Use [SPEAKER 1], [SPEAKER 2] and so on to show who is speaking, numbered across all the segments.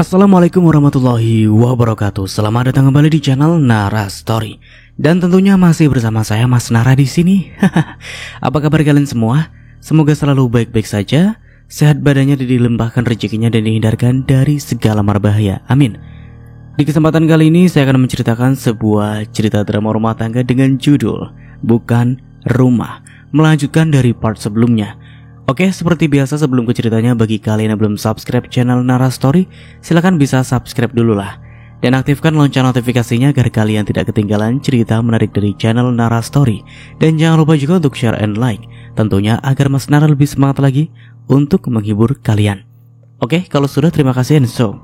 [SPEAKER 1] Assalamualaikum warahmatullahi wabarakatuh. Selamat datang kembali di channel Nara Story. Dan tentunya masih bersama saya Mas Nara di sini. Apa kabar kalian semua? Semoga selalu baik-baik saja, sehat badannya, dilimpahkan rezekinya dan dihindarkan dari segala mara bahaya. Amin. Di kesempatan kali ini saya akan menceritakan sebuah cerita drama rumah tangga dengan judul Bukan Rumah, melanjutkan dari part sebelumnya. Oke, seperti biasa sebelum ke ceritanya, bagi kalian yang belum subscribe channel Nara Story, silahkan bisa subscribe dulu lah. Dan aktifkan lonceng notifikasinya agar kalian tidak ketinggalan cerita menarik dari channel Nara Story. Dan jangan lupa juga untuk share and like, tentunya agar Mas Nara lebih semangat lagi untuk menghibur kalian. Oke, kalau sudah terima kasih, and so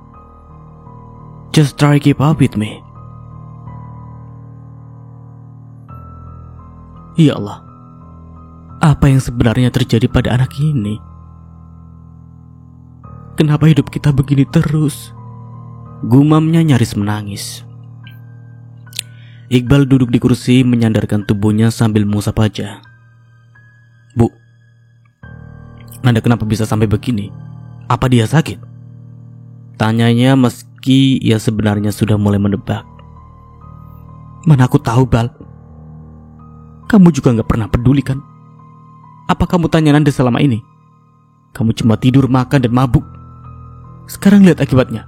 [SPEAKER 1] just try keep up with me. Ya Allah, apa yang sebenarnya terjadi pada anak ini? Kenapa hidup kita begini terus? Gumamnya nyaris menangis. Iqbal duduk di kursi menyandarkan tubuhnya sambil mengusap wajah. Bu, Anda kenapa bisa sampai begini? Apa dia sakit? Tanyanya meski ia sebenarnya sudah mulai menebak. Mana aku tahu, Bal. Kamu juga gak pernah peduli kan? Apa kamu tanya Nanda selama ini? Kamu cuma tidur, makan, dan mabuk. Sekarang lihat akibatnya.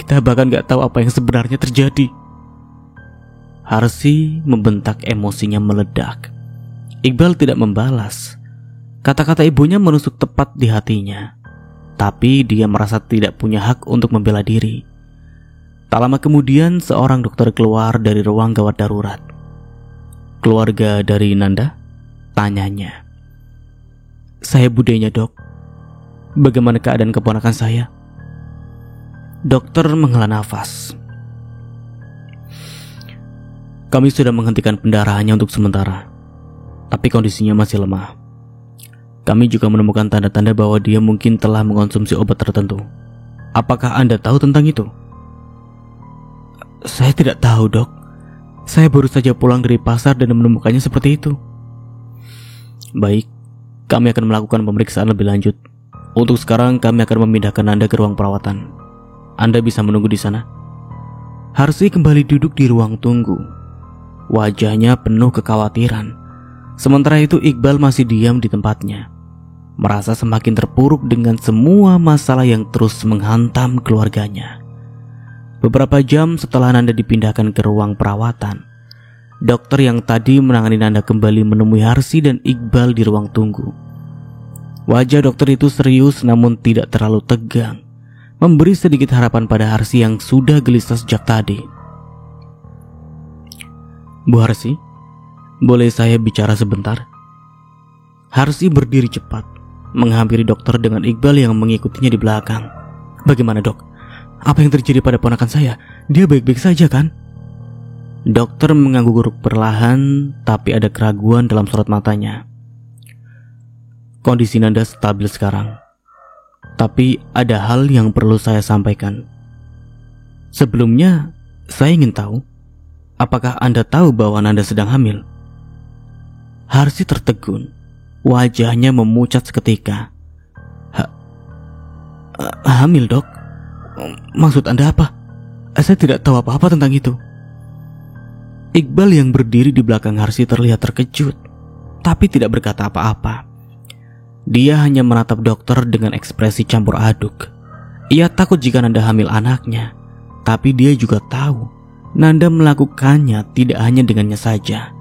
[SPEAKER 1] Kita bahkan gak tahu apa yang sebenarnya terjadi. Harsi membentak, emosinya meledak. Iqbal tidak membalas. Kata-kata ibunya menusuk tepat di hatinya. Tapi dia merasa tidak punya hak untuk membela diri. Tak lama kemudian seorang dokter keluar dari ruang gawat darurat. Keluarga dari Nanda? Tanyanya. Saya budenya, Dok. Bagaimana keadaan keponakan saya? Dokter menghela nafas. Kami sudah menghentikan pendarahannya untuk sementara, tapi kondisinya masih lemah. Kami juga menemukan tanda-tanda bahwa dia mungkin telah mengonsumsi obat tertentu. Apakah Anda tahu tentang itu? Saya tidak tahu, Dok. Saya baru saja pulang dari pasar dan menemukannya seperti itu. Baik, kami akan melakukan pemeriksaan lebih lanjut. Untuk sekarang kami akan memindahkan Anda ke ruang perawatan. Anda bisa menunggu di sana. Harsi kembali duduk di ruang tunggu. Wajahnya penuh kekhawatiran. Sementara itu Iqbal masih diam di tempatnya, merasa semakin terpuruk dengan semua masalah yang terus menghantam keluarganya. Beberapa jam setelah Nanda dipindahkan ke ruang perawatan, dokter yang tadi menangani Nanda kembali menemui Harsi dan Iqbal di ruang tunggu. Wajah dokter itu serius namun tidak terlalu tegang, memberi sedikit harapan pada Harsi yang sudah gelisah sejak tadi. Bu Harsi, boleh saya bicara sebentar? Harsi berdiri cepat, menghampiri dokter dengan Iqbal yang mengikutinya di belakang. Bagaimana, Dok? Apa yang terjadi pada ponakan saya? Dia baik-baik saja kan? Dokter mengangguk perlahan, tapi ada keraguan dalam sorot matanya. Kondisi Nanda stabil sekarang, tapi ada hal yang perlu saya sampaikan. Sebelumnya, saya ingin tahu, apakah Anda tahu bahwa Nanda sedang hamil? Harsi tertegun, wajahnya memucat seketika. Hamil, Dok? Maksud Anda apa? Saya tidak tahu apa-apa tentang itu. Iqbal yang berdiri di belakang Harsi terlihat terkejut, tapi tidak berkata apa-apa. Dia hanya menatap dokter dengan ekspresi campur aduk. Ia takut jika Nanda hamil anaknya, tapi dia juga tahu Nanda melakukannya tidak hanya dengannya saja.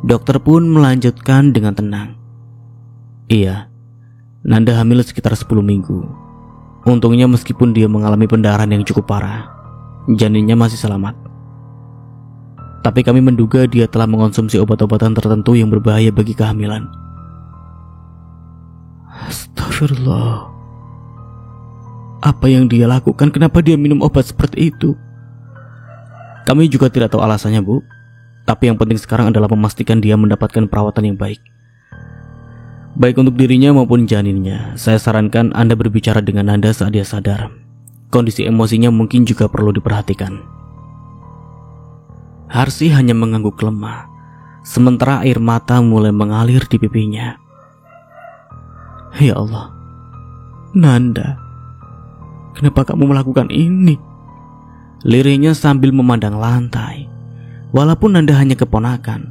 [SPEAKER 1] Dokter pun melanjutkan dengan tenang. Iya, Nanda hamil sekitar 10 minggu. Untungnya meskipun dia mengalami pendarahan yang cukup parah, janinnya masih selamat. Tapi kami menduga dia telah mengonsumsi obat-obatan tertentu yang berbahaya bagi kehamilan. Astagfirullah. Apa yang dia lakukan? Kenapa dia minum obat seperti itu? Kami juga tidak tahu alasannya, Bu. Tapi yang penting sekarang adalah memastikan dia mendapatkan perawatan yang baik. Baik untuk dirinya maupun janinnya, saya sarankan Anda berbicara dengan Nanda saat dia sadar. Kondisi emosinya mungkin juga perlu diperhatikan. Harsi hanya mengangguk lemah, sementara air mata mulai mengalir di pipinya. Ya Allah, Nanda, Kenapa kamu melakukan ini? Lirihnya sambil memandang lantai. Walaupun Nanda hanya keponakan,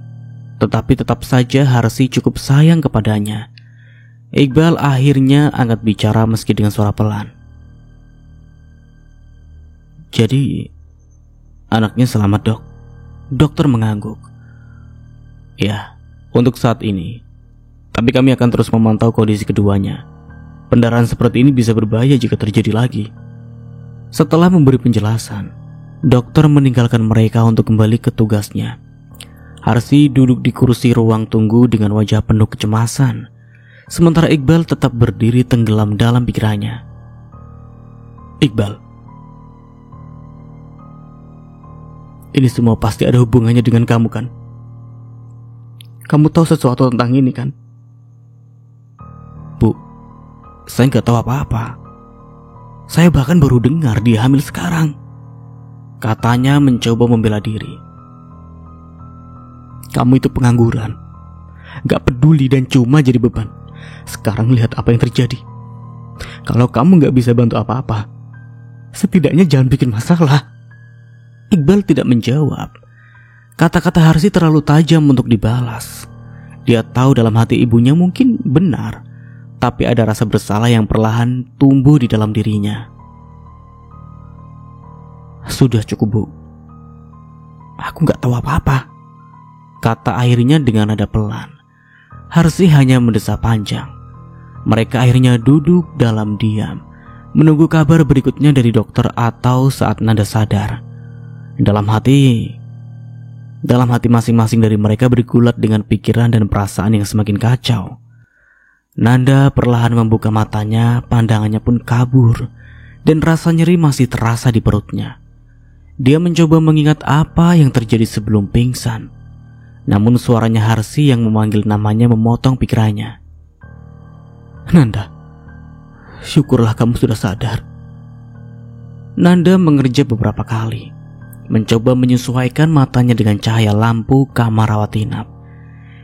[SPEAKER 1] tetapi tetap saja Harsi cukup sayang kepadanya. Iqbal akhirnya angkat bicara meski dengan suara pelan. Jadi, anaknya selamat, Dok. Dokter mengangguk. Ya, untuk saat ini. Tapi kami akan terus memantau kondisi keduanya. Pendarahan seperti ini bisa berbahaya jika terjadi lagi. Setelah memberi penjelasan, dokter meninggalkan mereka untuk kembali ke tugasnya. Harsi duduk di kursi ruang tunggu dengan wajah penuh kecemasan, sementara Iqbal tetap berdiri tenggelam dalam pikirannya. Iqbal, ini semua pasti ada hubungannya dengan kamu kan? Kamu tahu sesuatu tentang ini kan? Bu, saya nggak tahu apa-apa. Saya bahkan baru dengar dia hamil sekarang. Katanya mencoba membela diri. Kamu itu pengangguran, gak peduli dan cuma jadi beban. Sekarang lihat apa yang terjadi. Kalau kamu gak bisa bantu apa-apa, setidaknya jangan bikin masalah. Iqbal tidak menjawab. Kata-kata Harsi terlalu tajam untuk dibalas. Dia tahu dalam hati ibunya mungkin benar, tapi ada rasa bersalah yang perlahan tumbuh di dalam dirinya. Sudah cukup, Bu. Aku gak tahu apa-apa, kata akhirnya dengan nada pelan. Harsi hanya mendesah panjang. Mereka akhirnya duduk dalam diam, menunggu kabar berikutnya dari dokter atau saat Nanda sadar. Dalam hati masing-masing dari mereka bergulat dengan pikiran dan perasaan yang semakin kacau. Nanda perlahan membuka matanya, pandangannya pun kabur, dan rasa nyeri masih terasa di perutnya. Dia mencoba mengingat apa yang terjadi sebelum pingsan. Namun suaranya Harsi yang memanggil namanya memotong pikirannya. Nanda, syukurlah kamu sudah sadar. Nanda mengerja beberapa kali, mencoba menyesuaikan matanya dengan cahaya lampu kamar rawat inap.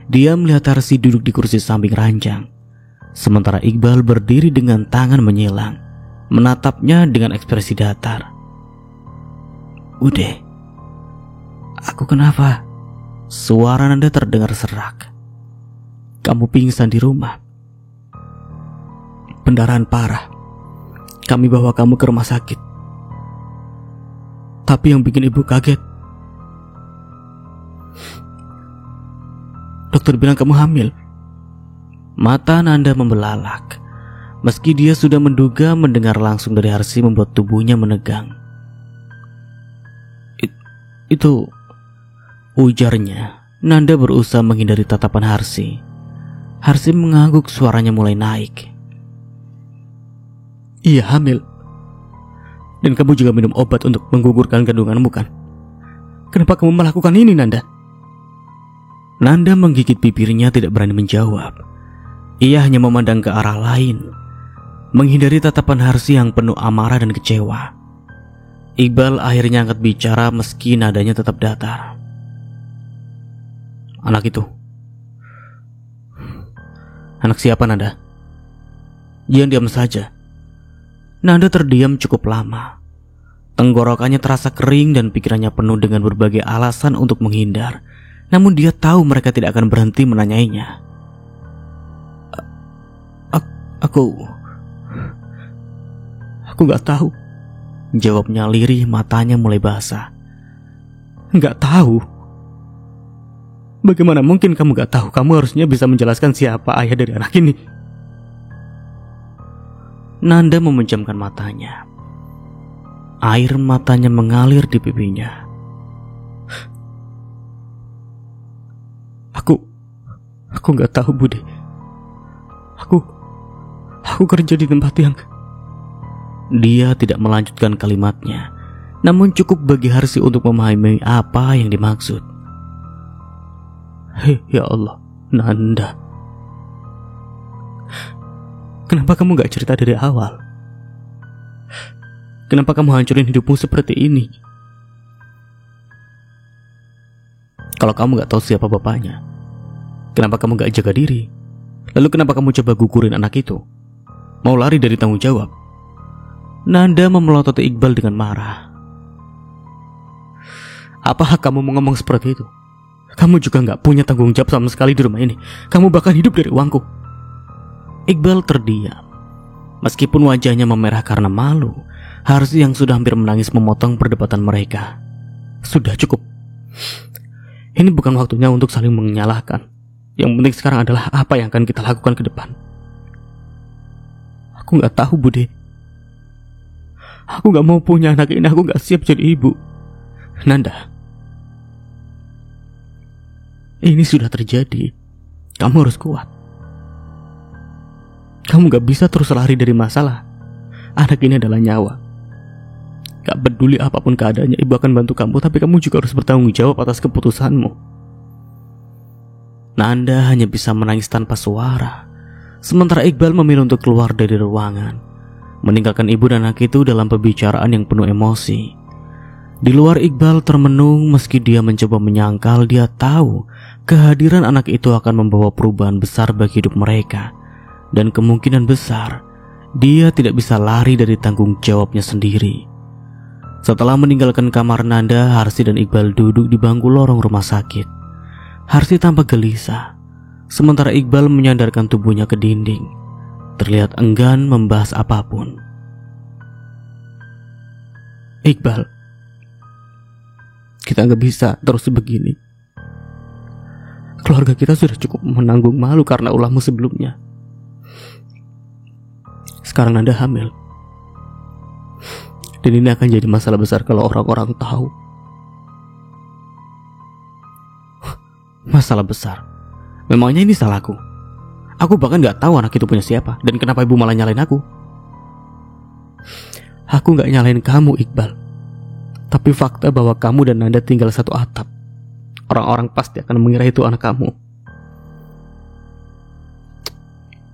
[SPEAKER 1] Dia melihat Harsi duduk di kursi samping ranjang, sementara Iqbal berdiri dengan tangan menyilang, menatapnya dengan ekspresi datar. Udah, aku kenapa? Suara Nanda terdengar serak. Kamu pingsan di rumah. Pendarahan parah. Kami bawa kamu ke rumah sakit. Tapi yang bikin ibu kaget, dokter bilang kamu hamil. Mata Nanda membelalak. Meski dia sudah menduga, mendengar langsung dari Harsi membuat tubuhnya menegang. Itu, ujarnya. Nanda berusaha menghindari tatapan Harsi. Harsi mengangguk, suaranya mulai naik. Iya, hamil. Dan kamu juga minum obat untuk menggugurkan kandunganmu kan? Kenapa kamu melakukan ini, Nanda? Nanda menggigit bibirnya, tidak berani menjawab. Ia hanya memandang ke arah lain, menghindari tatapan Harsi yang penuh amarah dan kecewa. Iqbal akhirnya angkat bicara meski nadanya tetap datar. Anak itu. Anak siapa, Nanda? Jangan diam saja. Nanda terdiam cukup lama. Tenggorokannya terasa kering dan pikirannya penuh dengan berbagai alasan untuk menghindar. Namun dia tahu mereka tidak akan berhenti menanyainya. Aku gak tahu, jawabnya lirih, matanya mulai basah. Gak tahu? Bagaimana mungkin kamu gak tahu? Kamu harusnya bisa menjelaskan siapa ayah dari anak ini. Nanda memejamkan matanya. Air matanya mengalir di pipinya. Aku gak tahu, Bude. Aku kerja di tempat yang... Dia tidak melanjutkan kalimatnya, namun cukup bagi Harsi untuk memahami apa yang dimaksud. Hei, ya Allah, Nanda. Kenapa kamu gak cerita dari awal? Kenapa kamu hancurin hidupmu seperti ini? Kalau kamu gak tahu siapa bapaknya, kenapa kamu gak jaga diri? Lalu kenapa kamu coba gugurin anak itu? Mau lari dari tanggung jawab? Nanda memelototi Iqbal dengan marah. Apa hak kamu mau ngomong seperti itu? Kamu juga gak punya tanggung jawab sama sekali di rumah ini. Kamu bahkan hidup dari uangku. Iqbal terdiam. Meskipun wajahnya memerah karena malu, Harsi yang sudah hampir menangis memotong perdebatan mereka. Sudah cukup. Ini bukan waktunya untuk saling menyalahkan. Yang penting sekarang adalah apa yang akan kita lakukan ke depan. Aku gak tahu, Bude. Aku gak mau punya anak ini. Aku gak siap jadi ibu. Nanda, ini sudah terjadi. Kamu harus kuat. Kamu gak bisa terus lari dari masalah. Anak ini adalah nyawa. Gak peduli apapun keadaannya, ibu akan bantu kamu. Tapi kamu juga harus bertanggung jawab atas keputusanmu. Nanda hanya bisa menangis tanpa suara. Sementara Iqbal memilih untuk keluar dari ruangan, meninggalkan ibu dan anak itu dalam pembicaraan yang penuh emosi. Di luar, Iqbal termenung meski dia mencoba menyangkal. Dia tahu kehadiran anak itu akan membawa perubahan besar bagi hidup mereka. Dan kemungkinan besar dia tidak bisa lari dari tanggung jawabnya sendiri. Setelah meninggalkan kamar Nanda, Harsi dan Iqbal duduk di bangku lorong rumah sakit. Harsi tampak gelisah, sementara Iqbal menyandarkan tubuhnya ke dinding, terlihat enggan membahas apapun. Iqbal, kita gak bisa terus begini. Keluarga kita sudah cukup menanggung malu karena ulahmu sebelumnya. Sekarang Nanda hamil. Dan ini akan jadi masalah besar kalau orang-orang tahu. Masalah besar? Memangnya ini salahku? Aku bahkan gak tahu anak itu punya siapa. Dan kenapa ibu malah nyalain aku? Aku gak nyalain kamu, Iqbal. Tapi fakta bahwa kamu dan Nanda tinggal satu atap, orang-orang pasti akan mengira itu anak kamu.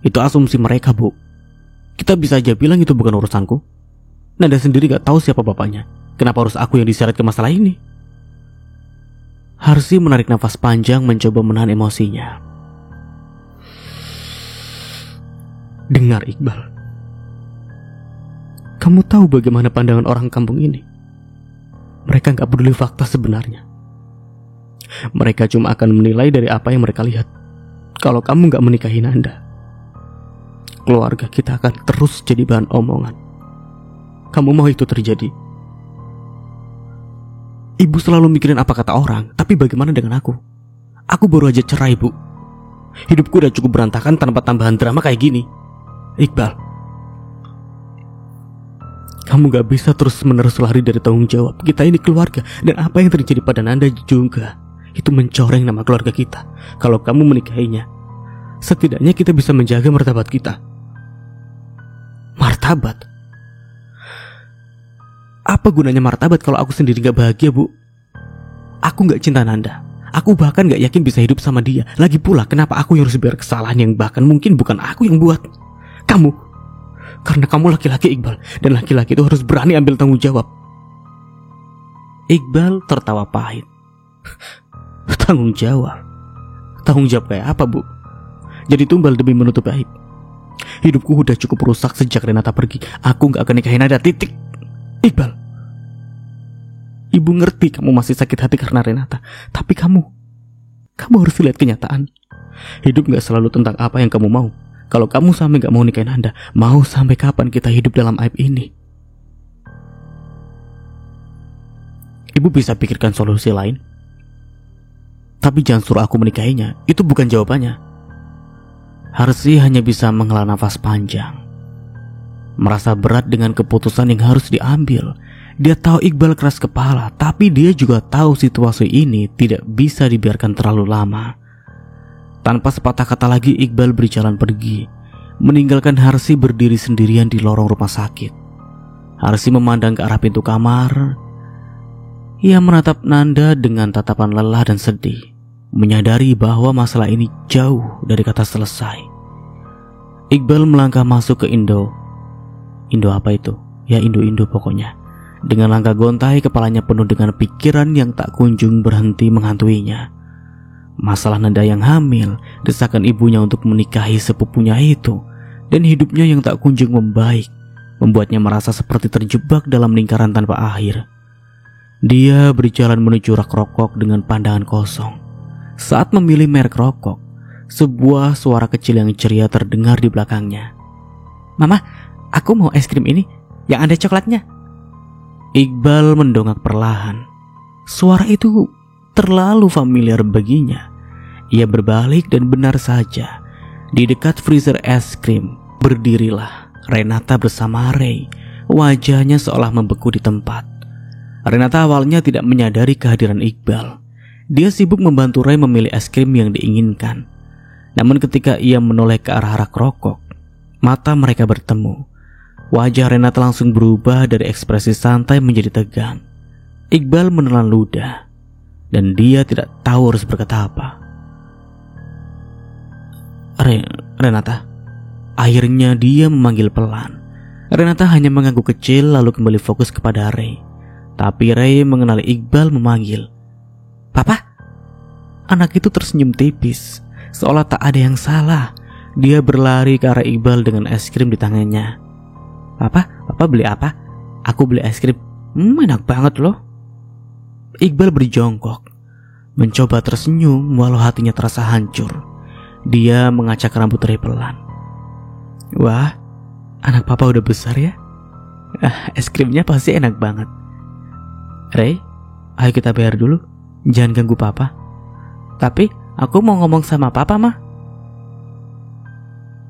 [SPEAKER 1] Itu asumsi mereka, Bu. Kita bisa aja bilang itu bukan urusanku. Nanda sendiri gak tahu siapa bapaknya. Kenapa harus aku yang diseret ke masalah ini? Harsi menarik nafas panjang mencoba menahan emosinya. Dengar, Iqbal. Kamu tahu bagaimana pandangan orang kampung ini? Mereka gak peduli fakta sebenarnya. Mereka cuma akan menilai dari apa yang mereka lihat. Kalau kamu gak menikahi Nanda, keluarga kita akan terus jadi bahan omongan. Kamu mau itu terjadi? Ibu selalu mikirin apa kata orang. Tapi bagaimana dengan aku? Aku baru aja cerai, Bu. Hidupku udah cukup berantakan tanpa tambahan drama kayak gini. Iqbal, kamu gak bisa terus-menerus lari dari tanggung jawab. Kita ini keluarga. Dan apa yang terjadi pada Nanda juga, itu mencoreng nama keluarga kita. Kalau kamu menikahinya, setidaknya kita bisa menjaga martabat kita. Martabat? Apa gunanya martabat kalau aku sendiri gak bahagia, Bu? Aku gak cinta Nanda. Aku bahkan gak yakin bisa hidup sama dia. Lagi pula, kenapa aku yang harus biar kesalahan yang bahkan mungkin bukan aku yang buat? Kamu. Karena kamu laki-laki, Iqbal. Dan laki-laki itu harus berani ambil tanggung jawab. Iqbal tertawa pahit. Tanggung jawab? Tanggung jawab kayak apa, Bu? Jadi tumbal demi menutup aib. Hidupku udah cukup rusak sejak Renata pergi. Aku gak akan nikahin Nanda, titik. Iqbal, ibu ngerti kamu masih sakit hati karena Renata. Tapi kamu harus lihat kenyataan. Hidup gak selalu tentang apa yang kamu mau. Kalau kamu sampai gak mau nikahin Nanda, mau sampai kapan kita hidup dalam aib ini? Ibu bisa pikirkan solusi lain. Tapi jangan suruh aku menikahinya. Itu bukan jawabannya. Harsi hanya bisa menghela nafas panjang. Merasa berat dengan keputusan yang harus diambil. Dia tahu Iqbal keras kepala, tapi dia juga tahu situasi ini tidak bisa dibiarkan terlalu lama. Tanpa sepatah kata lagi, Iqbal berjalan pergi, meninggalkan Harsi berdiri sendirian di lorong rumah sakit. Harsi memandang ke arah pintu kamar. Ia menatap Nanda dengan tatapan lelah dan sedih, menyadari bahwa masalah ini jauh dari kata selesai. Iqbal melangkah masuk ke Indo apa itu? Ya, Indo pokoknya. Dengan langkah gontai, kepalanya penuh dengan pikiran yang tak kunjung berhenti menghantuinya. Masalah Nanda yang hamil, desakan ibunya untuk menikahi sepupunya itu, dan hidupnya yang tak kunjung membaik. membuatnya merasa seperti terjebak dalam lingkaran tanpa akhir. Dia berjalan menuju rak rokok dengan pandangan kosong. Saat memilih merek rokok, sebuah suara kecil yang ceria terdengar di belakangnya. "Mama, aku mau es krim ini, yang ada coklatnya." Iqbal mendongak perlahan. Suara itu terlalu familiar baginya. Ia berbalik dan benar saja, di dekat freezer es krim berdirilah Renata bersama Ray. Wajahnya seolah membeku di tempat. Renata awalnya tidak menyadari kehadiran Iqbal. Dia sibuk membantu Ray memilih es krim yang diinginkan. Namun ketika ia menoleh ke arah rak rokok, mata mereka bertemu. Wajah Renata langsung berubah dari ekspresi santai menjadi tegang. Iqbal menelan ludah, dan dia tidak tahu harus berkata apa. Renata. Akhirnya dia memanggil pelan. Renata hanya mengangguk kecil lalu kembali fokus kepada Ray. Tapi Ray mengenali Iqbal memanggil, "Papa?" Anak itu tersenyum tipis, seolah tak ada yang salah. Dia berlari ke arah Iqbal dengan es krim di tangannya. Papa beli apa?" "Aku beli es krim." Enak banget loh." Iqbal berjongkok, mencoba tersenyum walau hatinya terasa hancur. Dia mengacak rambut Ray pelan. "Wah, anak papa udah besar ya? Es krimnya pasti enak banget." "Ray, ayo kita bayar dulu. Jangan ganggu papa." "Tapi aku mau ngomong sama papa, mah."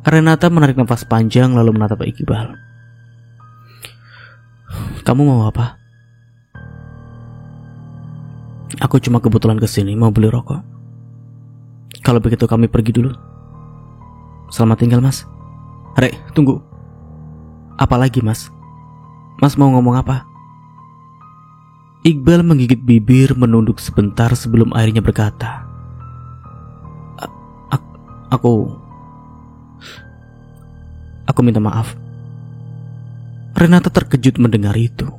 [SPEAKER 1] Renata menarik nafas panjang lalu menatap Iqbal. "Kamu mau apa?" "Aku cuma kebetulan kesini mau beli rokok. Kalau begitu kami pergi dulu." "Selamat tinggal, Mas." "Rek, tunggu." "Apa lagi, Mas? Mas mau ngomong apa?" Iqbal menggigit bibir menunduk sebentar sebelum akhirnya berkata, Aku minta maaf." Renata terkejut mendengar itu.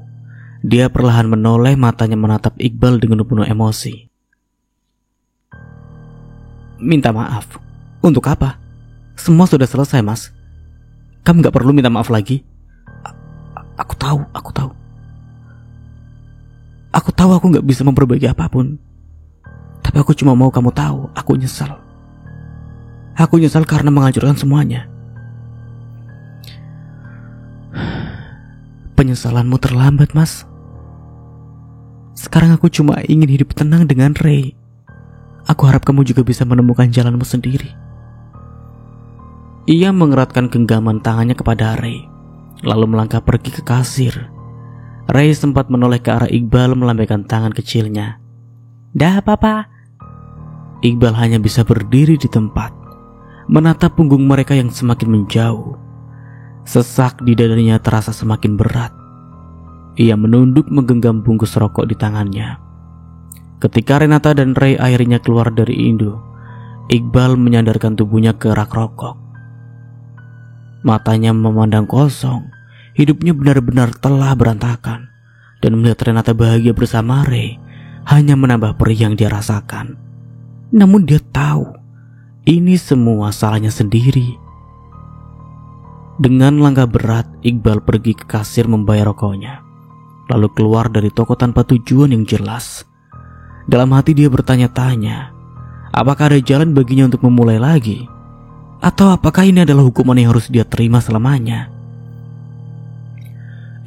[SPEAKER 1] Dia perlahan menoleh, matanya menatap Iqbal dengan penuh emosi. "Minta maaf? Untuk apa? Semua sudah selesai, Mas. Kamu gak perlu minta maaf lagi." Aku tahu. Aku tahu aku gak bisa memperbaiki apapun. Tapi aku cuma mau kamu tahu, aku nyesal. Aku nyesal karena menghancurkan semuanya." "Penyesalanmu terlambat, Mas. Sekarang aku cuma ingin hidup tenang dengan Ray. Aku harap kamu juga bisa menemukan jalanmu sendiri." Ia mengeratkan genggaman tangannya kepada Ray, lalu melangkah pergi ke kasir. Ray sempat menoleh ke arah Iqbal melambaikan tangan kecilnya. "Dah, Papa." Iqbal hanya bisa berdiri di tempat, menatap punggung mereka yang semakin menjauh. Sesak di dadanya terasa semakin berat. Ia menunduk menggenggam bungkus rokok di tangannya. Ketika Renata dan Ray akhirnya keluar dari Indo, Iqbal menyandarkan tubuhnya ke rak rokok. Matanya memandang kosong. Hidupnya benar-benar telah berantakan. Dan melihat Renata bahagia bersama Ray hanya menambah perih yang dia rasakan. Namun dia tahu ini semua salahnya sendiri. Dengan langkah berat, Iqbal pergi ke kasir membayar rokoknya, lalu keluar dari toko tanpa tujuan yang jelas. Dalam hati dia bertanya-tanya, apakah ada jalan baginya untuk memulai lagi? Atau apakah ini adalah hukuman yang harus dia terima selamanya?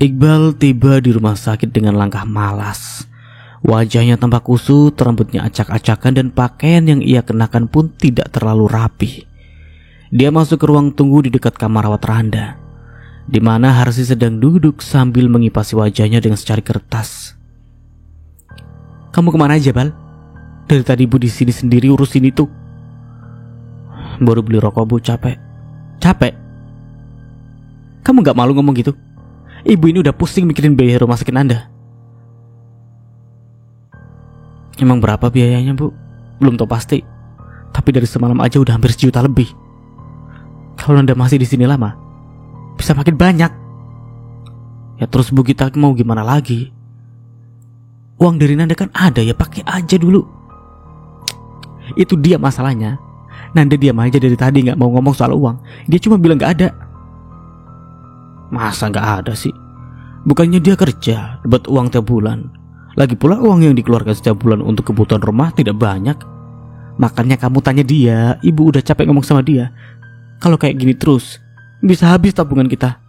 [SPEAKER 1] Iqbal tiba di rumah sakit dengan langkah malas. Wajahnya tampak kusut, rambutnya acak-acakan dan pakaian yang ia kenakan pun tidak terlalu rapi. Dia masuk ke ruang tunggu di dekat kamar rawat Randa, di mana Harsi sedang duduk sambil mengipasi wajahnya dengan secari kertas. "Kamu kemana aja, Bal? Dari tadi ibu di sini sendiri urusin itu." "Baru beli rokok, Bu, capek." "Capek? Kamu gak malu ngomong gitu? Ibu ini udah pusing mikirin biaya rumah sakit Anda." "Emang berapa biayanya, Bu?" "Belum tahu pasti, tapi dari semalam aja udah hampir 1 juta lebih. Kalau Anda masih di sini lama, bisa makin banyak." "Ya terus Bu, kita mau gimana lagi? Uang dari Nanda kan ada, ya pakai aja dulu." "Itu dia masalahnya. Nanda diam aja dari tadi gak mau ngomong soal uang. Dia cuma bilang gak ada." Masa gak ada sih? Bukannya dia kerja, dapat uang tiap bulan. Lagi pula uang yang dikeluarkan setiap bulan untuk kebutuhan rumah tidak banyak. Makanya kamu tanya dia. Ibu udah capek ngomong sama dia. Kalau kayak gini terus, bisa habis tabungan kita.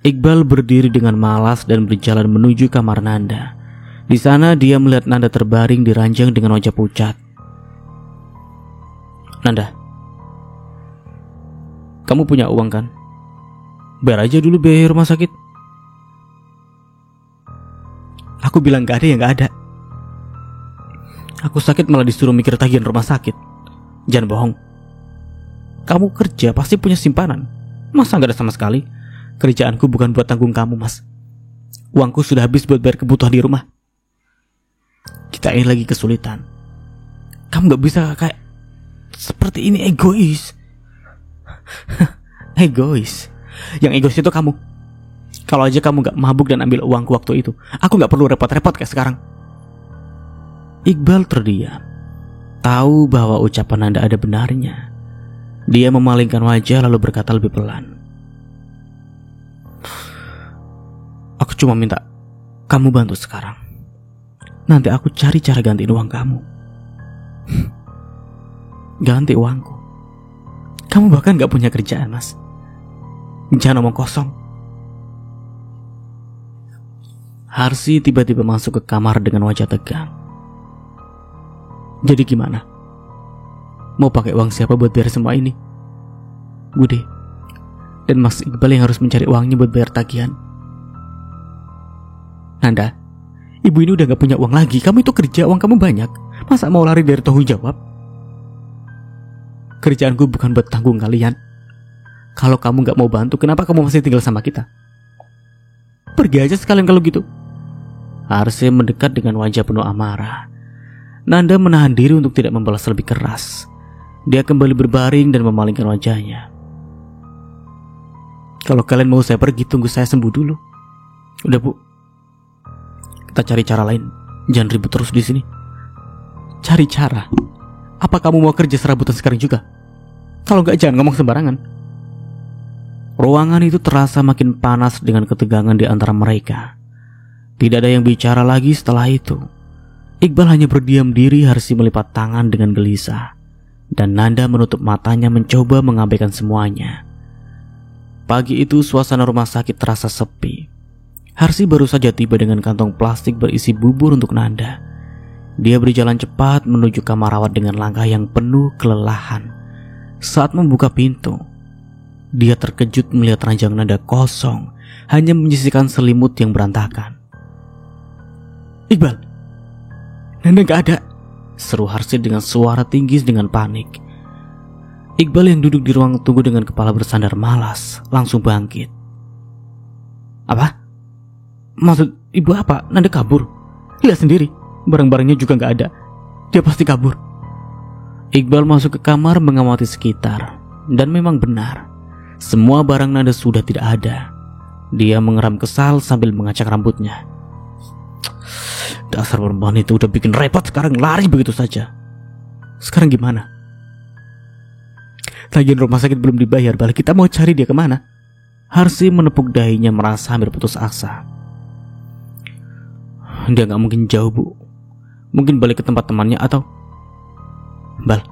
[SPEAKER 1] Iqbal berdiri dengan malas dan berjalan menuju kamar Nanda. Di sana dia melihat Nanda terbaring di ranjang dengan wajah pucat. Nanda, kamu punya uang kan? Bayar aja dulu biaya rumah sakit. Aku bilang gak ada ya gak ada. Aku sakit malah disuruh mikir tagihan rumah sakit. Jangan bohong. Kamu kerja pasti punya simpanan. Masa gak ada sama sekali? Kerjaanku bukan buat tanggung kamu, Mas. Uangku sudah habis buat bayar kebutuhan di rumah. Kita ini lagi kesulitan. Kamu gak bisa kayak seperti ini, egois. Egois. Yang egois itu kamu. Kalau aja kamu gak mabuk dan ambil uangku waktu itu, aku gak perlu repot-repot kayak sekarang. Iqbal terdiam. Tahu bahwa ucapan Nanda ada benarnya. Dia memalingkan wajah lalu berkata lebih pelan. Aku cuma minta kamu bantu sekarang. Nanti aku cari cara gantiin uang kamu. Ganti uangku. Kamu bahkan gak punya kerjaan, Mas. Jangan omong kosong. Harsi tiba-tiba masuk ke kamar dengan wajah tegang. Jadi gimana? Mau pakai uang siapa buat bayar semua ini? Bude dan Mas Iqbal yang harus mencari uangnya buat bayar tagihan. Nanda, ibu ini udah gak punya uang lagi. Kamu itu kerja, uang kamu banyak. Masa mau lari dari tanggung jawab? Kerjaanku bukan buat tanggung kalian. Kalau kamu gak mau bantu, kenapa kamu masih tinggal sama kita? Pergi aja sekalian kalau gitu. Harsi mendekat dengan wajah penuh amarah. Nanda menahan diri untuk tidak membalas lebih keras. Dia kembali berbaring dan memalingkan wajahnya. Kalau kalian mau saya pergi, tunggu saya sembuh dulu. Udah, Bu. Kita cari cara lain. Jangan ribut terus di sini. Cari cara? Apa kamu mau kerja serabutan sekarang juga? Kalau enggak, jangan ngomong sembarangan. Ruangan itu terasa makin panas dengan ketegangan di antara mereka. Tidak ada yang bicara lagi setelah itu. Iqbal hanya berdiam diri. Harsi melipat tangan dengan gelisah. Dan Nanda menutup matanya mencoba mengabaikan semuanya. Pagi itu suasana rumah sakit terasa sepi. Harsi baru saja tiba dengan kantong plastik berisi bubur untuk Nanda. Dia berjalan cepat menuju kamar rawat dengan langkah yang penuh kelelahan. Saat membuka pintu, dia terkejut melihat ranjang Nanda kosong, hanya menyisihkan selimut yang berantakan. Iqbal, Nanda gak ada, seru Harsi dengan suara tinggi dengan panik. Iqbal yang duduk di ruang tunggu dengan kepala bersandar malas langsung bangkit. Apa? Maksud ibu apa? Nanda kabur? Lihat sendiri, barang-barangnya juga gak ada. Dia pasti kabur. Iqbal masuk ke kamar mengamati sekitar. Dan memang benar, semua barang Nanda sudah tidak ada. Dia mengeram kesal sambil mengacak rambutnya. Dasar perempuan itu udah bikin repot, sekarang lari begitu saja. Sekarang gimana? Tagihan rumah sakit belum dibayar, balik kita mau cari dia kemana? Harsi menepuk dahinya merasa hampir putus asa. Dia gak mungkin jauh, Bu. Mungkin balik ke tempat temannya atau... Bal,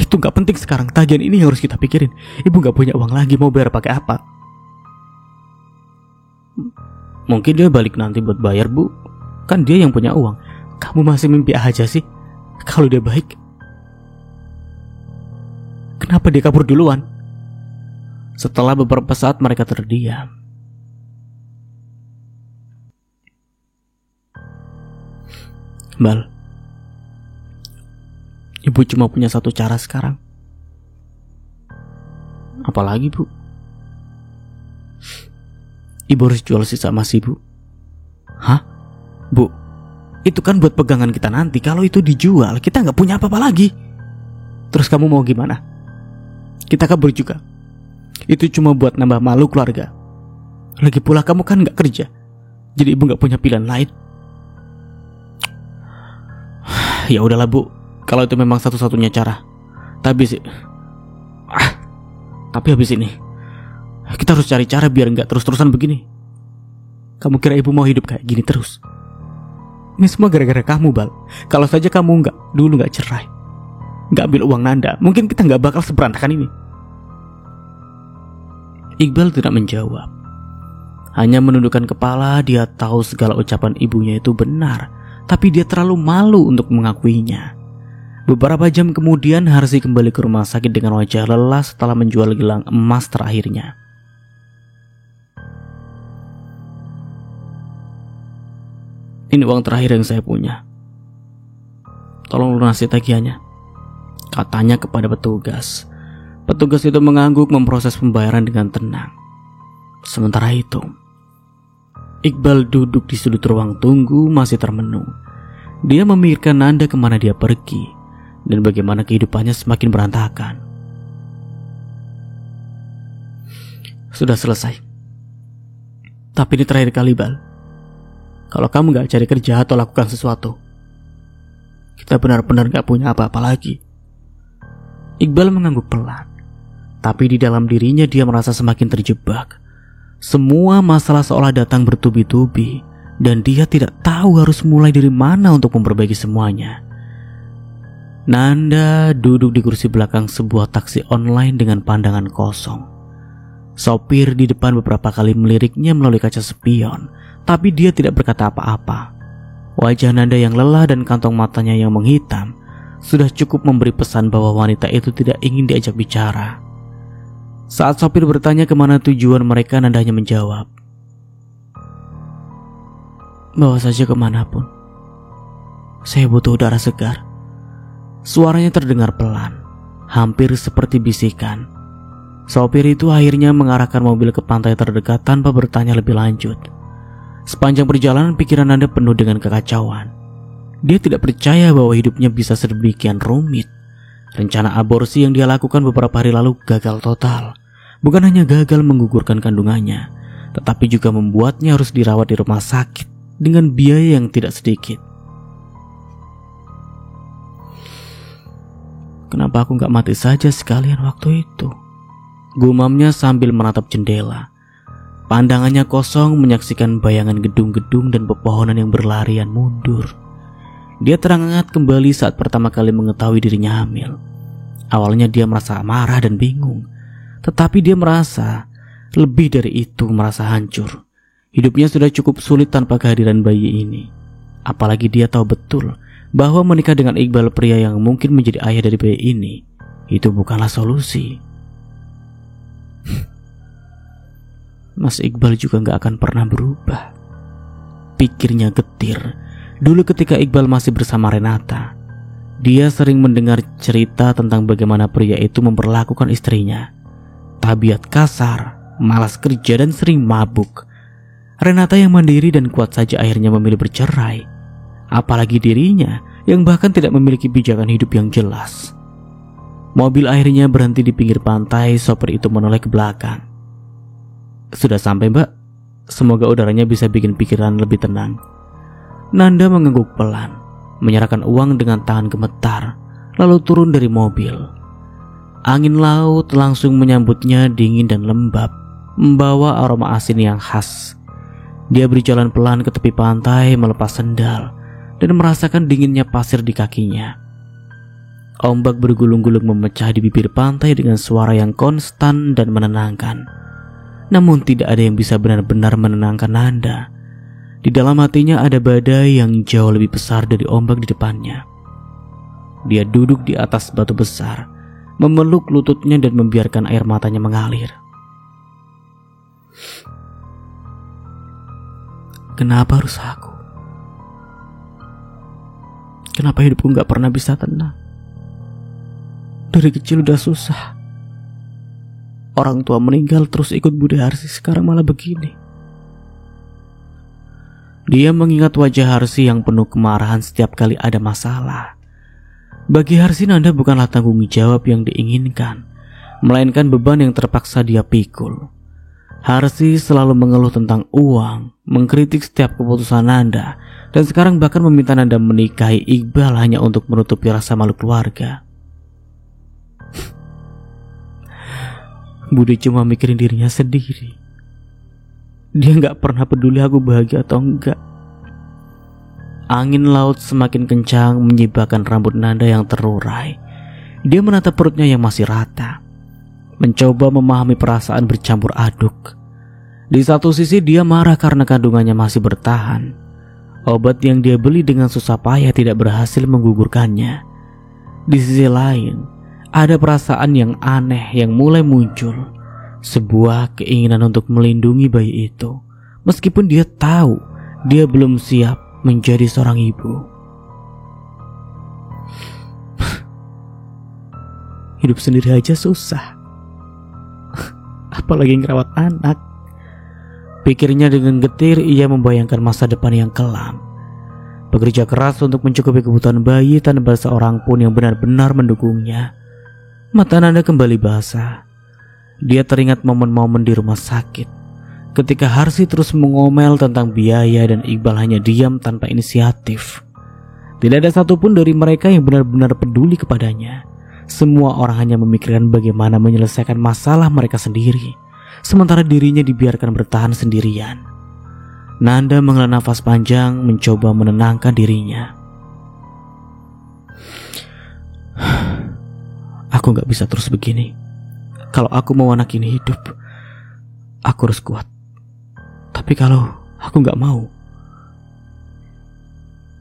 [SPEAKER 1] itu gak penting sekarang. Tagihan ini yang harus kita pikirin. Ibu gak punya uang lagi, mau bayar pakai apa? Mungkin dia balik nanti buat bayar, Bu. Kan dia yang punya uang. Kamu masih mimpi aja sih. Kalau dia baik, kenapa dia kabur duluan? Setelah beberapa saat mereka terdiam. Bal, ibu cuma punya satu cara sekarang. Apalagi, Bu? Ibu harus jual sisa emas Ibu. Hah? Bu, itu kan buat pegangan kita nanti. Kalau itu dijual, kita gak punya apa-apa lagi. Terus kamu mau gimana? Kita kabur juga. Itu cuma buat nambah malu keluarga. Lagi pula kamu kan gak kerja, jadi ibu gak punya pilihan lain. Ya udahlah, Bu, kalau itu memang satu-satunya cara. Tapi habis ini Kita harus cari cara biar nggak terus-terusan begini. Kamu kira ibu mau hidup kayak gini terus? Ini semua gara-gara kamu, Bal. Kalau saja kamu dulu nggak cerai, nggak ambil uang Nanda, mungkin kita nggak bakal seberantakan ini. Iqbal tidak menjawab, hanya menundukkan kepala. Dia tahu segala ucapan ibunya itu benar, tapi dia terlalu malu untuk mengakuinya. Beberapa jam kemudian Harsi kembali ke rumah sakit dengan wajah lelah setelah menjual gelang emas terakhirnya. Ini uang terakhir yang saya punya. Tolong lunasi tagihannya, katanya kepada petugas. Petugas itu mengangguk memproses pembayaran dengan tenang. Sementara itu, Iqbal duduk di sudut ruang tunggu masih termenung. Dia memikirkan Nanda kemana dia pergi dan bagaimana kehidupannya semakin berantakan. Sudah selesai. Tapi ini terakhir kali, Bal. Kalau kamu gak cari kerja atau lakukan sesuatu, kita benar-benar gak punya apa-apa lagi. Iqbal mengangguk pelan, tapi di dalam dirinya dia merasa semakin terjebak. Semua masalah seolah datang bertubi-tubi, dan dia tidak tahu harus mulai dari mana untuk memperbaiki semuanya. Nanda duduk di kursi belakang sebuah taksi online dengan pandangan kosong. Sopir di depan beberapa kali meliriknya melalui kaca spion, tapi dia tidak berkata apa-apa. Wajah Nanda yang lelah dan kantong matanya yang menghitam sudah cukup memberi pesan bahwa wanita itu tidak ingin diajak bicara. Saat sopir bertanya kemana tujuan mereka, Nanda hanya menjawab, "Bawa saja kemanapun. Saya butuh udara segar." Suaranya terdengar pelan, hampir seperti bisikan. Sopir itu akhirnya mengarahkan mobil ke pantai terdekat tanpa bertanya lebih lanjut. Sepanjang perjalanan pikiran Nanda penuh dengan kekacauan. Dia tidak percaya bahwa hidupnya bisa sedemikian rumit. Rencana aborsi yang dia lakukan beberapa hari lalu gagal total. Bukan hanya gagal menggugurkan kandungannya, tetapi juga membuatnya harus dirawat di rumah sakit dengan biaya yang tidak sedikit. Kenapa aku gak mati saja sekalian waktu itu? Gumamnya sambil menatap jendela. Pandangannya kosong menyaksikan bayangan gedung-gedung dan pepohonan yang berlarian mundur. Dia terangat kembali saat pertama kali mengetahui dirinya hamil. Awalnya dia merasa marah dan bingung, tetapi dia merasa lebih dari itu, merasa hancur. Hidupnya sudah cukup sulit tanpa kehadiran bayi ini. Apalagi dia tahu betul bahwa menikah dengan Iqbal, pria yang mungkin menjadi ayah dari bayi ini, itu bukanlah solusi. Mas Iqbal juga gak akan pernah berubah, pikirnya getir. Dulu ketika Iqbal masih bersama Renata, dia sering mendengar cerita tentang bagaimana pria itu memperlakukan istrinya. Tabiat kasar, malas kerja, dan sering mabuk. Renata yang mandiri dan kuat saja akhirnya memilih bercerai. Apalagi dirinya yang bahkan tidak memiliki pijakan hidup yang jelas. Mobil akhirnya berhenti di pinggir pantai. Sopir itu menoleh ke belakang. "Sudah sampai, Mbak. Semoga udaranya bisa bikin pikiran lebih tenang." Nanda mengangguk pelan, menyerahkan uang dengan tangan gemetar, lalu turun dari mobil. Angin laut langsung menyambutnya dingin dan lembab, membawa aroma asin yang khas. Dia berjalan pelan ke tepi pantai, melepas sendal, dan merasakan dinginnya pasir di kakinya. Ombak bergulung-gulung memecah di bibir pantai dengan suara yang konstan dan menenangkan. Namun tidak ada yang bisa benar-benar menenangkan Nanda. Di dalam hatinya ada badai yang jauh lebih besar dari ombak di depannya. Dia duduk di atas batu besar, memeluk lututnya dan membiarkan air matanya mengalir. Kenapa harus aku? Kenapa hidupku gak pernah bisa tenang? Dari kecil udah susah. Orang tua meninggal terus ikut Bude Harsi, sekarang malah begini. Dia mengingat wajah Harsi yang penuh kemarahan setiap kali ada masalah. Bagi Harsi, Nanda bukanlah tanggung jawab yang diinginkan, melainkan beban yang terpaksa dia pikul. Harsi selalu mengeluh tentang uang, mengkritik setiap keputusan Nanda, dan sekarang bahkan meminta Nanda menikahi Iqbal hanya untuk menutupi rasa malu keluarga. Bude cuma mikirin dirinya sendiri. Dia gak pernah peduli aku bahagia atau enggak. Angin laut semakin kencang menyibakkan rambut Nanda yang terurai. Dia menatap perutnya yang masih rata, mencoba memahami perasaan bercampur aduk. Di satu sisi dia marah karena kandungannya masih bertahan. Obat yang dia beli dengan susah payah tidak berhasil menggugurkannya. Di sisi lain, ada perasaan yang aneh yang mulai muncul. Sebuah keinginan untuk melindungi bayi itu, meskipun dia tahu dia belum siap menjadi seorang ibu. Hidup sendiri aja susah, apalagi ngerawat anak. Pikirnya dengan getir. Ia membayangkan masa depan yang kelam, bekerja keras untuk mencukupi kebutuhan bayi tanpa seorang pun yang benar-benar mendukungnya. Mata Nanda kembali basah. Dia teringat momen-momen di rumah sakit, ketika Harsi terus mengomel tentang biaya dan Iqbal hanya diam tanpa inisiatif. Tidak ada satupun dari mereka yang benar-benar peduli kepadanya. Semua orang hanya memikirkan bagaimana menyelesaikan masalah mereka sendiri, sementara dirinya dibiarkan bertahan sendirian. Nanda menghela nafas panjang, mencoba menenangkan dirinya. Aku gak bisa terus begini. Kalau aku mau anak ini hidup, aku harus kuat. Tapi kalau aku gak mau,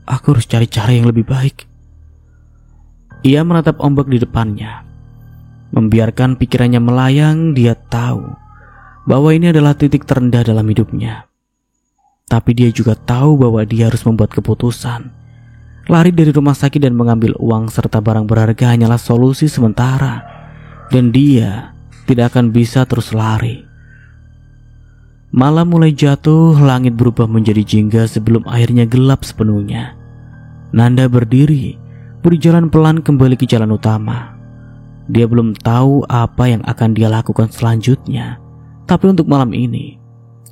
[SPEAKER 1] aku harus cari cara yang lebih baik. Ia menatap ombak di depannya. Membiarkan pikirannya melayang, dia tahu bahwa ini adalah titik terendah dalam hidupnya. Tapi dia juga tahu bahwa dia harus membuat keputusan. Lari dari rumah sakit dan mengambil uang serta barang berharga hanyalah solusi sementara. Dan dia tidak akan bisa terus lari. Malam mulai jatuh, langit berubah menjadi jingga sebelum akhirnya gelap sepenuhnya. Nanda berdiri, berjalan pelan kembali ke jalan utama. Dia belum tahu apa yang akan dia lakukan selanjutnya. Tapi untuk malam ini,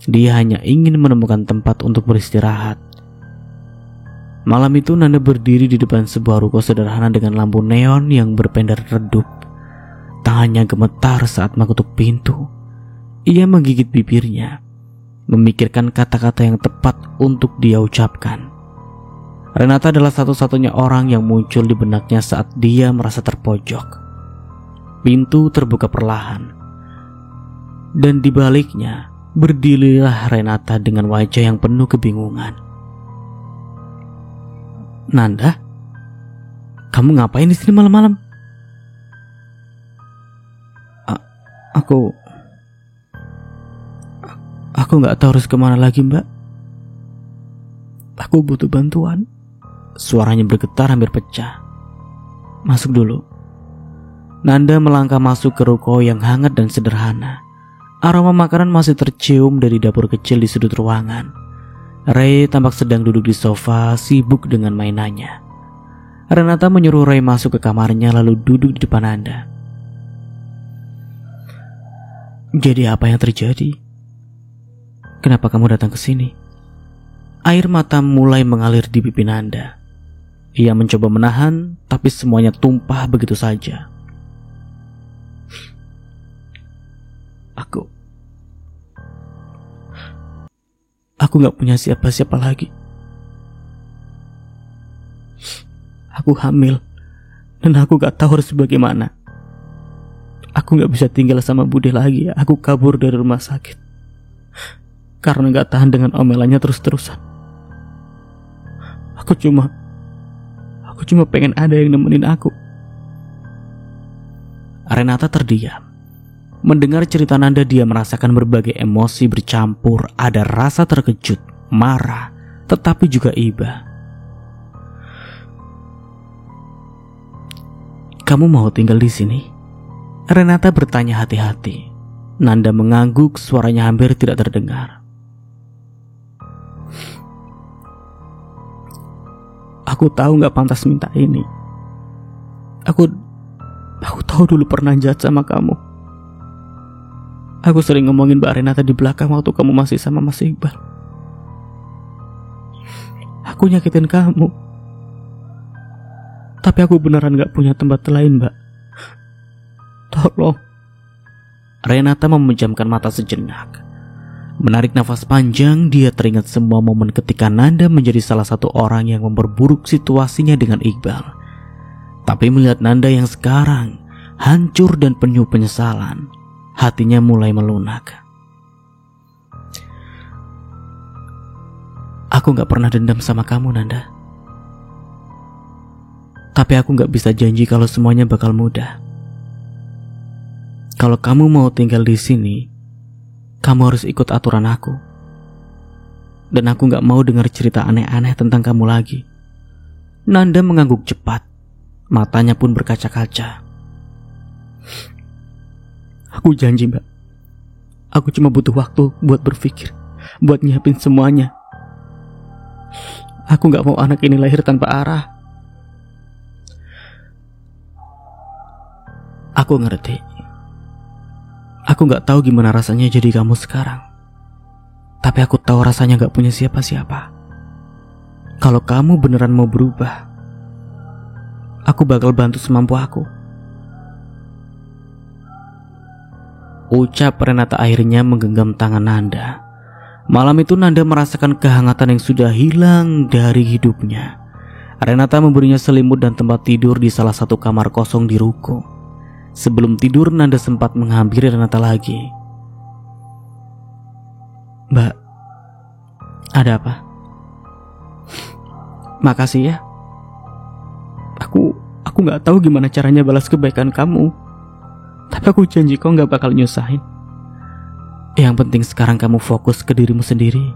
[SPEAKER 1] dia hanya ingin menemukan tempat untuk beristirahat. Malam itu Nanda berdiri di depan sebuah ruko sederhana dengan lampu neon yang berpendar redup. Tangannya gemetar saat mengetuk pintu. Ia menggigit bibirnya, memikirkan kata-kata yang tepat untuk dia ucapkan. Renata adalah satu-satunya orang yang muncul di benaknya saat dia merasa terpojok. Pintu terbuka perlahan, dan di baliknya berdirilah Renata dengan wajah yang penuh kebingungan. Nanda, kamu ngapain di sini malam-malam? Aku nggak tahu harus kemana lagi, Mbak. Aku butuh bantuan. Suaranya bergetar hampir pecah. Masuk dulu. Nanda melangkah masuk ke ruko yang hangat dan sederhana. Aroma makanan masih tercium dari dapur kecil di sudut ruangan. Ray tampak sedang duduk di sofa, sibuk dengan mainannya. Renata menyuruh Ray masuk ke kamarnya lalu duduk di depan Nanda. Jadi apa yang terjadi? Kenapa kamu datang ke sini? Air mata mulai mengalir di pipi Nanda. Ia mencoba menahan, tapi semuanya tumpah begitu saja. Aku gak punya siapa-siapa lagi. Aku hamil, dan aku gak tahu harus bagaimana. Aku gak bisa tinggal sama Bude lagi. Aku kabur dari rumah sakit karena gak tahan dengan omelannya terus-terusan. Aku cuma pengen ada yang nemenin aku. Renata terdiam. Mendengar cerita Nanda, dia merasakan berbagai emosi bercampur. Ada rasa terkejut, marah, tetapi juga iba. Kamu mau tinggal di sini? Renata bertanya hati-hati. Nanda mengangguk, suaranya hampir tidak terdengar. Aku tahu gak pantas minta ini. Aku tahu dulu pernah jahat sama kamu. Aku sering ngomongin Mbak Renata di belakang waktu kamu masih sama Mas Iqbal. Aku nyakitin kamu. Tapi aku beneran gak punya tempat lain, Mbak. Tolong. Renata memejamkan mata sejenak. Menarik nafas panjang, dia teringat semua momen ketika Nanda menjadi salah satu orang yang memperburuk situasinya dengan Iqbal. Tapi melihat Nanda yang sekarang hancur dan penuh penyesalan, hatinya mulai melunak. Aku gak pernah dendam sama kamu, Nanda. Tapi aku gak bisa janji kalau semuanya bakal mudah. Kalau kamu mau tinggal di sini, kamu harus ikut aturan aku. Dan aku gak mau dengar cerita aneh-aneh tentang kamu lagi. Nanda mengangguk cepat. Matanya pun berkaca-kaca. Aku janji, Mbak. Aku cuma butuh waktu buat berpikir, buat nyiapin semuanya. Aku gak mau anak ini lahir tanpa arah. Aku ngerti. Aku gak tahu gimana rasanya jadi kamu sekarang. Tapi aku tahu rasanya gak punya siapa-siapa. Kalau kamu beneran mau berubah, aku bakal bantu semampu aku. Ucap Renata akhirnya menggenggam tangan Nanda. Malam itu Nanda merasakan kehangatan yang sudah hilang dari hidupnya. Renata memberinya selimut dan tempat tidur di salah satu kamar kosong di ruko. Sebelum tidur, Nanda sempat menghampiri Renata lagi. Mbak, ada apa? Makasih ya. Aku gak tahu gimana caranya balas kebaikan kamu. Tapi aku janji kau gak bakal nyusahin. Yang penting sekarang kamu fokus ke dirimu sendiri.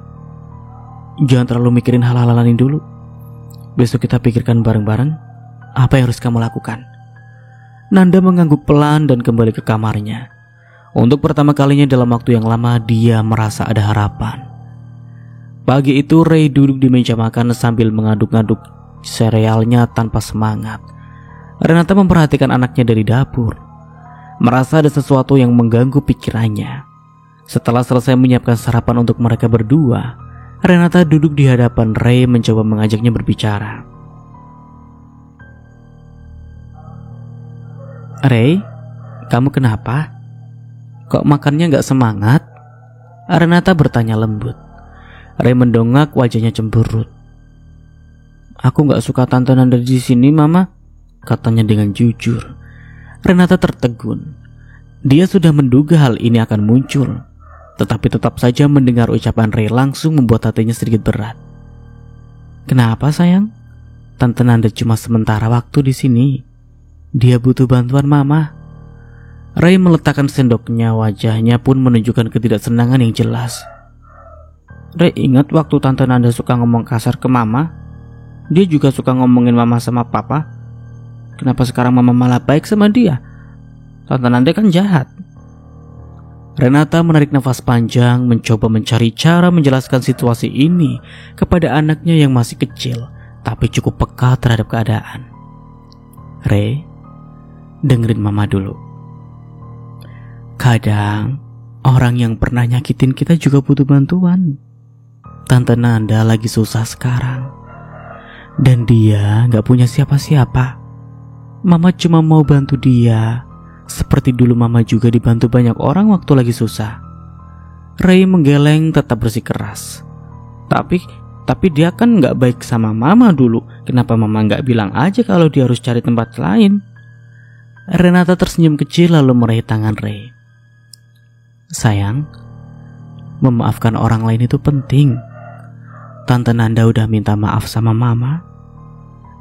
[SPEAKER 1] Jangan terlalu mikirin hal-hal lain dulu. Besok kita pikirkan bareng-bareng apa yang harus kamu lakukan. Nanda mengangguk pelan dan kembali ke kamarnya. Untuk pertama kalinya dalam waktu yang lama, dia merasa ada harapan. Pagi itu Ray duduk di meja makan sambil mengaduk-aduk serealnya tanpa semangat. Renata memperhatikan anaknya dari dapur. Merasa ada sesuatu yang mengganggu pikirannya. Setelah selesai menyiapkan sarapan untuk mereka berdua, Renata duduk di hadapan Ray mencoba mengajaknya berbicara. Ray, kamu kenapa? Kok makannya gak semangat? Renata bertanya lembut. Ray mendongak, wajahnya cemberut. Aku gak suka Tante Nanda di sini, Mama, katanya dengan jujur. Renata tertegun. Dia sudah menduga hal ini akan muncul, tetapi tetap saja mendengar ucapan Ray langsung membuat hatinya sedikit berat. Kenapa sayang? Tante Nanda cuma sementara waktu di sini. Dia butuh bantuan Mama. Ray meletakkan sendoknya, wajahnya pun menunjukkan ketidaksenangan yang jelas. Ray ingat waktu Tante Nanda suka ngomong kasar ke Mama. Dia juga suka ngomongin Mama sama Papa. Kenapa sekarang Mama malah baik sama dia? Tante Nanda kan jahat. Renata menarik nafas panjang, mencoba mencari cara menjelaskan situasi ini kepada anaknya yang masih kecil, tapi cukup peka terhadap keadaan. Ray, dengerin Mama dulu. Kadang orang yang pernah nyakitin kita juga butuh bantuan. Tante Nanda lagi susah sekarang, dan dia gak punya siapa-siapa. Mama cuma mau bantu dia, seperti dulu Mama juga dibantu banyak orang waktu lagi susah. Ray menggeleng tetap bersikeras. Tapi dia kan gak baik sama Mama dulu. Kenapa Mama gak bilang aja kalau dia harus cari tempat lain? Renata tersenyum kecil lalu meraih tangan Ray. Sayang, memaafkan orang lain itu penting. Tante Nanda udah minta maaf sama Mama,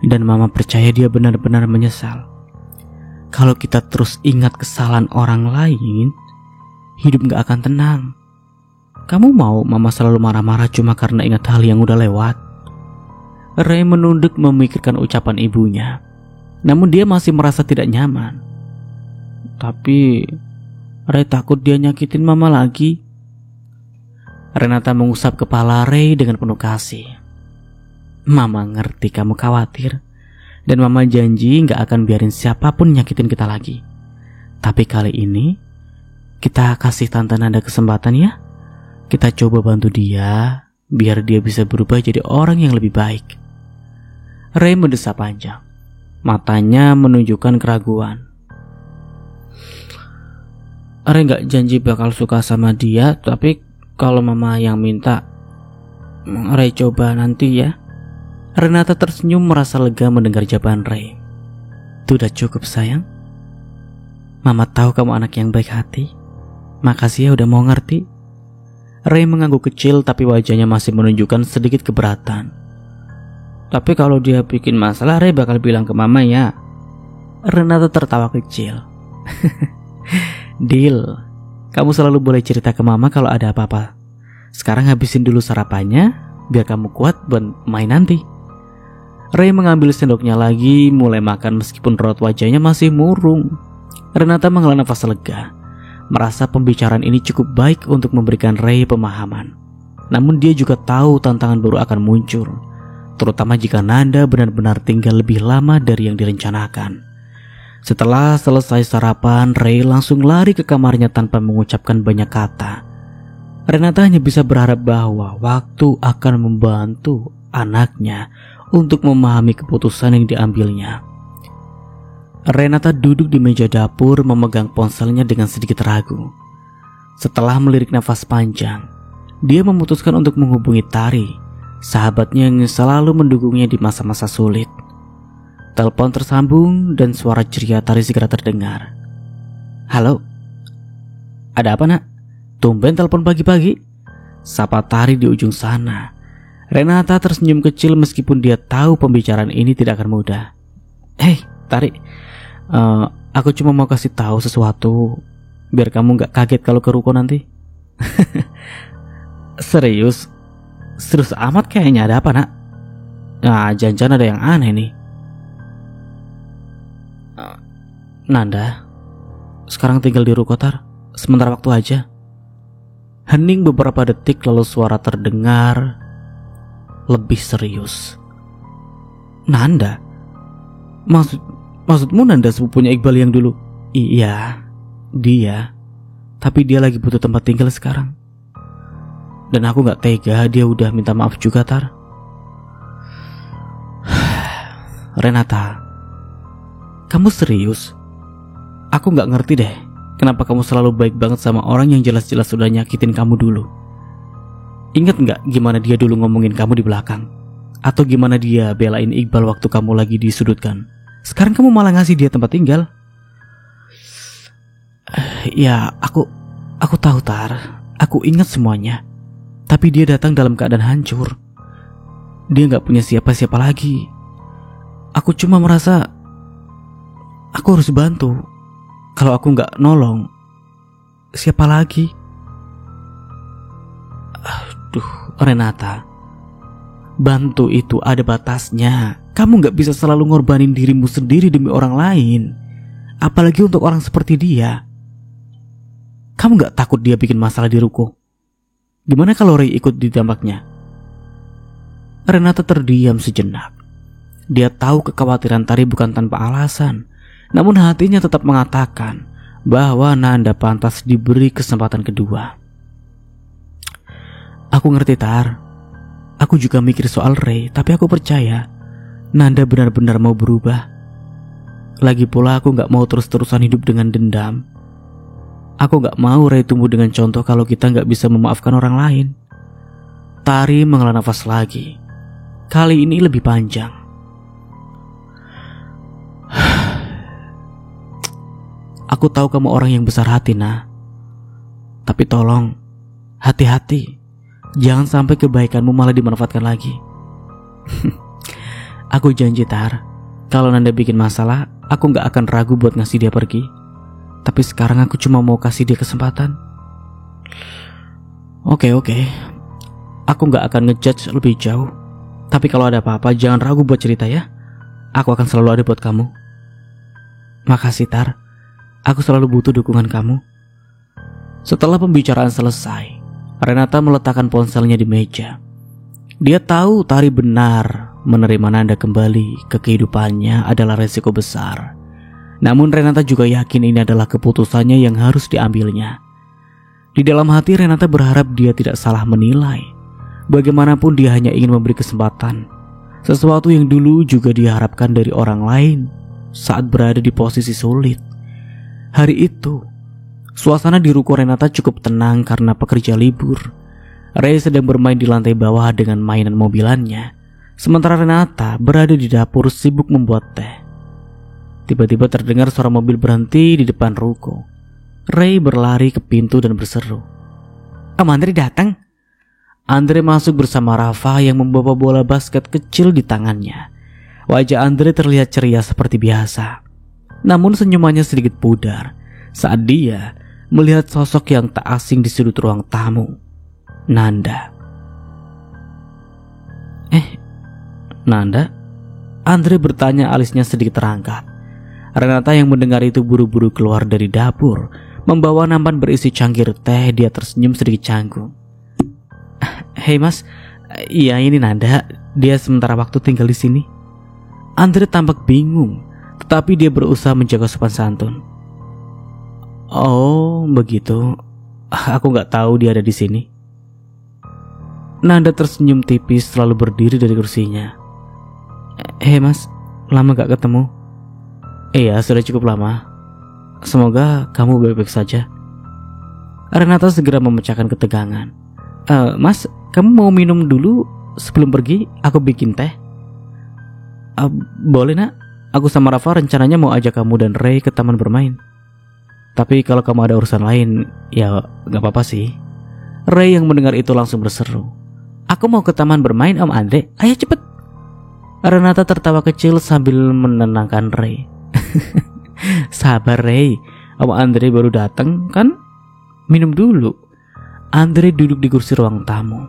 [SPEAKER 1] dan Mama percaya dia benar-benar menyesal. Kalau kita terus ingat kesalahan orang lain, hidup gak akan tenang. Kamu mau Mama selalu marah-marah cuma karena ingat hal yang udah lewat? Ray menunduk memikirkan ucapan ibunya. Namun dia masih merasa tidak nyaman. Tapi Ray takut dia nyakitin Mama lagi. Renata mengusap kepala Ray dengan penuh kasih. Mama ngerti kamu khawatir, dan Mama janji gak akan biarin siapapun nyakitin kita lagi. Tapi kali ini kita kasih Tante Nanda kesempatan ya. Kita coba bantu dia biar dia bisa berubah jadi orang yang lebih baik. Ray mendesah panjang. Matanya menunjukkan keraguan. Ray gak janji bakal suka sama dia, tapi kalau mama yang minta, Ray coba nanti ya. Renata tersenyum merasa lega mendengar jawaban Ray. Itu udah cukup sayang. Mama tahu kamu anak yang baik hati. Makasih ya udah mau ngerti. Ray mengangguk kecil tapi wajahnya masih menunjukkan sedikit keberatan. Tapi kalau dia bikin masalah, Ray bakal bilang ke mama ya. Renata tertawa kecil. Deal. Kamu selalu boleh cerita ke mama kalau ada apa-apa. Sekarang habisin dulu sarapannya, biar kamu kuat buat main nanti. Ray mengambil sendoknya lagi, mulai makan meskipun raut wajahnya masih murung. Renata menghela nafas lega, merasa pembicaraan ini cukup baik untuk memberikan Ray pemahaman. Namun dia juga tahu tantangan baru akan muncul, terutama jika Nanda benar-benar tinggal lebih lama dari yang direncanakan. Setelah selesai sarapan, Ray langsung lari ke kamarnya tanpa mengucapkan banyak kata. Renata hanya bisa berharap bahwa waktu akan membantu anaknya untuk memahami keputusan yang diambilnya. Renata duduk di meja dapur memegang ponselnya dengan sedikit ragu. Setelah melirik nafas panjang, dia memutuskan untuk menghubungi Tari, sahabatnya yang selalu mendukungnya di masa-masa sulit. Telepon tersambung dan suara ceria Tari segera terdengar. Halo? Ada apa nak? Tumben telepon pagi-pagi? Sapa Tari di ujung sana. Renata tersenyum kecil meskipun dia tahu pembicaraan ini tidak akan mudah. Hei Tari, aku cuma mau kasih tahu sesuatu biar kamu gak kaget kalau ke ruko nanti. Serius? Serius amat kayaknya, ada apa nak? Nah, jangan-jangan ada yang aneh nih. Nanda, sekarang tinggal di ruko Tar, sementara waktu aja. Hening beberapa detik lalu suara terdengar lebih serius. Nanda? Maksudmu Nanda sepupunya Iqbal yang dulu? Iya, dia. Tapi dia lagi butuh tempat tinggal sekarang. Dan aku gak tega dia udah minta maaf juga Tar. Renata, kamu serius? Aku gak ngerti deh, kenapa kamu selalu baik banget sama orang yang jelas-jelas sudah nyakitin kamu dulu. Ingat gak gimana dia dulu ngomongin kamu di belakang? Atau gimana dia belain Iqbal waktu kamu lagi disudutkan? Sekarang kamu malah ngasih dia tempat tinggal. Ya, aku tahu Tar. Aku ingat semuanya. Tapi dia datang dalam keadaan hancur. Dia gak punya siapa-siapa lagi. Aku cuma merasa aku harus bantu. Kalau aku gak nolong, siapa lagi? Aduh, Renata, bantu itu ada batasnya. Kamu gak bisa selalu ngorbanin dirimu sendiri demi orang lain. Apalagi untuk orang seperti dia. Kamu gak takut dia bikin masalah di ruko? Gimana kalau Ray ikut di dampaknya? Renata terdiam sejenak. Dia tahu kekhawatiran Tari bukan tanpa alasan. Namun hatinya tetap mengatakan bahwa Nanda pantas diberi kesempatan kedua. Aku ngerti Tar. Aku juga mikir soal Ray, tapi aku percaya Nanda benar-benar mau berubah. Lagi pula aku gak mau terus-terusan hidup dengan dendam. Aku gak mau Ray tumbuh dengan contoh kalau kita gak bisa memaafkan orang lain. Tari menghela nafas lagi. Kali ini lebih panjang. Aku tahu kamu orang yang besar hati, Nah. Tapi tolong, hati-hati. Jangan sampai kebaikanmu malah dimanfaatkan lagi. Aku janji Tar, kalau Nanda bikin masalah, aku gak akan ragu buat ngasih dia pergi. Tapi sekarang aku cuma mau kasih dia kesempatan. Oke. Aku gak akan ngejudge lebih jauh. Tapi kalau ada apa-apa, jangan ragu buat cerita ya. Aku akan selalu ada buat kamu. Makasih Tar. Aku selalu butuh dukungan kamu. Setelah pembicaraan selesai, Renata meletakkan ponselnya di meja. Dia tahu Tari benar menerima Nanda kembali ke kehidupannya adalah resiko besar. Namun Renata juga yakin ini adalah keputusannya yang harus diambilnya. Di dalam hati Renata berharap dia tidak salah menilai. Bagaimanapun dia hanya ingin memberi kesempatan. Sesuatu yang dulu juga diharapkan dari orang lain saat berada di posisi sulit. Hari itu, Suasana di ruko Renata cukup tenang karena pekerja libur. Ray sedang bermain di lantai bawah dengan mainan mobilannya, sementara Renata berada di dapur sibuk membuat teh. Tiba-tiba terdengar suara mobil berhenti di depan ruko. Ray berlari ke pintu dan berseru, "Om Andre datang." Andre masuk bersama Rafa yang membawa bola basket kecil di tangannya. Wajah Andre terlihat ceria seperti biasa, namun senyumannya sedikit pudar saat dia melihat sosok yang tak asing di sudut ruang tamu, Nanda. Nanda? Andre bertanya, alisnya sedikit terangkat. Renata yang mendengar itu buru-buru keluar dari dapur, membawa nampan berisi cangkir teh. Dia tersenyum sedikit canggung. "Hei mas, iya ini Nanda. Dia sementara waktu tinggal di sini." Andre tampak bingung, tetapi dia berusaha menjaga sopan santun. "Oh begitu, aku nggak tahu dia ada di sini." Nanda tersenyum tipis lalu berdiri dari kursinya. "Hei mas, lama gak ketemu?" "Iya, sudah cukup lama. Semoga kamu baik-baik saja." Renata segera memecahkan ketegangan. Mas, kamu mau minum dulu sebelum pergi? Aku bikin teh." Boleh nak. Aku sama Rafa rencananya mau ajak kamu dan Ray ke taman bermain. Tapi kalau kamu ada urusan lain, ya gak apa-apa sih." Ray yang mendengar itu langsung berseru, "Aku mau ke taman bermain Om Andre, ayo cepet." Renata tertawa kecil sambil menenangkan Ray. "Sabar Ray, Om Andre baru datang kan? Minum dulu." Andre duduk di kursi ruang tamu.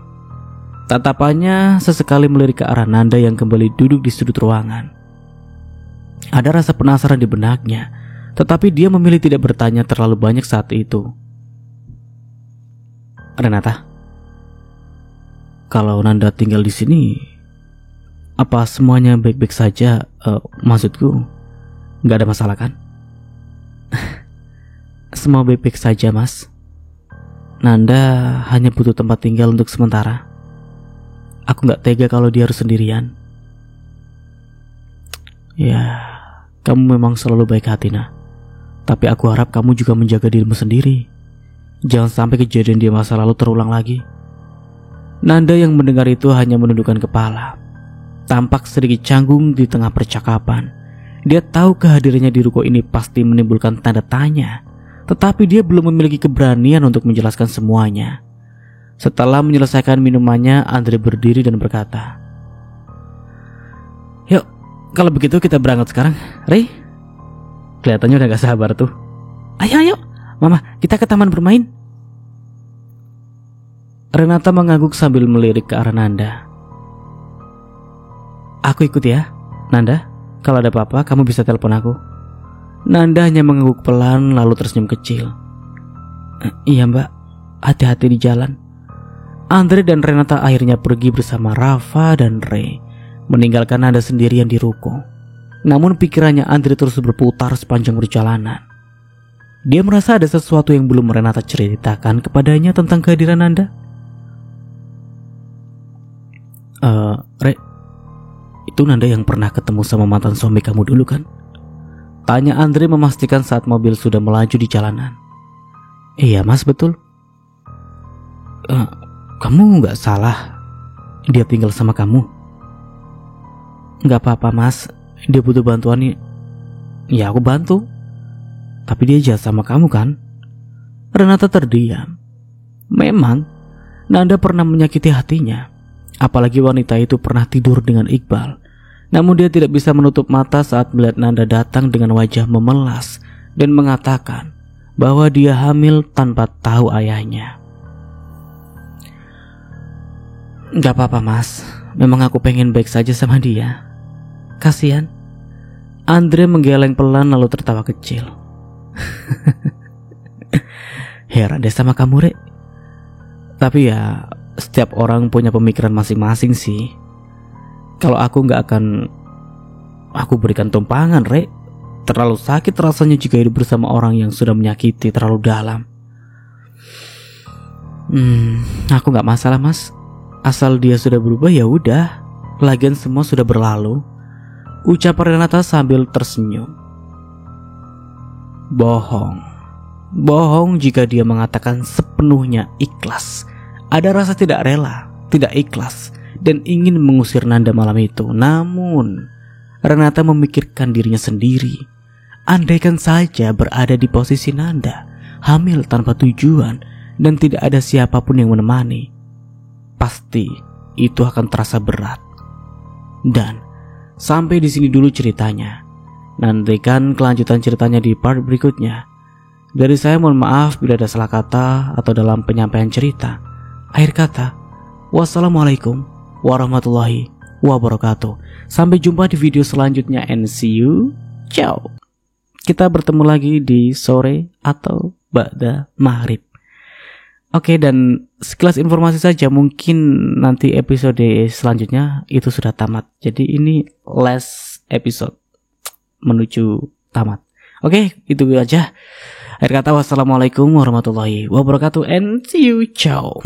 [SPEAKER 1] Tatapannya sesekali melirik ke arah Nanda yang kembali duduk di sudut ruangan. Ada rasa penasaran di benaknya, tetapi dia memilih tidak bertanya terlalu banyak saat itu. "Renata, kalau Nanda tinggal di sini, apa semuanya baik-baik saja? Maksudku, nggak ada masalah kan?" "Semua baik-baik saja mas. Nanda hanya butuh tempat tinggal untuk sementara. Aku nggak tega kalau dia harus sendirian." "Ya, kamu memang selalu baik hati nak. Tapi aku harap kamu juga menjaga dirimu sendiri. Jangan sampai kejadian di masa lalu terulang lagi." Nanda yang mendengar itu hanya menundukkan kepala, tampak sedikit canggung di tengah percakapan. Dia tahu kehadirannya di ruko ini pasti menimbulkan tanda tanya, tetapi dia belum memiliki keberanian untuk menjelaskan semuanya. Setelah menyelesaikan minumannya, Andre berdiri dan berkata, "Yuk, kalau begitu kita berangkat sekarang, Ray." Kelihatannya udah gak sabar tuh. Ayo, Mama, kita ke taman bermain." Renata mengangguk sambil melirik ke arah Nanda. "Aku ikut ya, Nanda. Kalau ada apa-apa, kamu bisa telepon aku." Nanda hanya mengangguk pelan lalu tersenyum kecil. "Iya mbak, hati-hati di jalan." Andre dan Renata akhirnya pergi bersama Rafa dan Ray, meninggalkan Nanda sendirian di ruko. Namun pikirannya Andre terus berputar sepanjang perjalanan. Dia merasa ada sesuatu yang belum Renata ceritakan kepadanya tentang kehadiran Nanda. Ray, itu Nanda yang pernah ketemu sama mantan suami kamu dulu kan?" tanya Andre memastikan saat mobil sudah melaju di jalanan. "Iya mas, betul." Kamu gak salah, dia tinggal sama kamu." "Gak apa-apa mas, dia butuh bantuan nih. Ya aku bantu. Tapi dia jahat sama kamu kan?" Renata terdiam. Memang Nanda pernah menyakiti hatinya, apalagi wanita itu pernah tidur dengan Iqbal. Namun dia tidak bisa menutup mata saat melihat Nanda datang dengan wajah memelas dan mengatakan bahwa dia hamil tanpa tahu ayahnya. "Gak apa-apa mas, memang aku pengen baik saja sama dia. Kasian." Andre menggeleng pelan lalu tertawa kecil. "Heran deh sama kamu Rek. Tapi ya setiap orang punya pemikiran masing-masing sih. Kalau aku gak akan aku berikan tumpangan Rek. Terlalu sakit rasanya jika hidup bersama orang yang sudah menyakiti terlalu dalam." Aku gak masalah mas. Asal dia sudah berubah ya udah. Lagian semua sudah berlalu," ucap Renata sambil tersenyum. Bohong. bohong jika dia mengatakan sepenuhnya ikhlas. Ada rasa tidak rela, tidak ikhlas, dan ingin mengusir Nanda malam itu. Namun Renata memikirkan dirinya sendiri. Andaikan saja berada di posisi Nanda, hamil tanpa tujuan dan tidak ada siapapun yang menemani, pasti itu akan terasa berat. Dan sampai di sini dulu ceritanya. Nantikan kelanjutan ceritanya di part berikutnya. Dari saya mohon maaf bila ada salah kata atau dalam penyampaian cerita. Akhir kata, wassalamualaikum warahmatullahi wabarakatuh. Sampai jumpa di video selanjutnya and see you. Ciao. Kita bertemu lagi di sore atau ba'da maghrib. Oke, dan sekilas informasi saja, mungkin nanti episode selanjutnya itu sudah tamat. Jadi ini last episode menuju tamat. Oke, itu aja. Akhir kata, wassalamualaikum warahmatullahi wabarakatuh and see you. Ciao.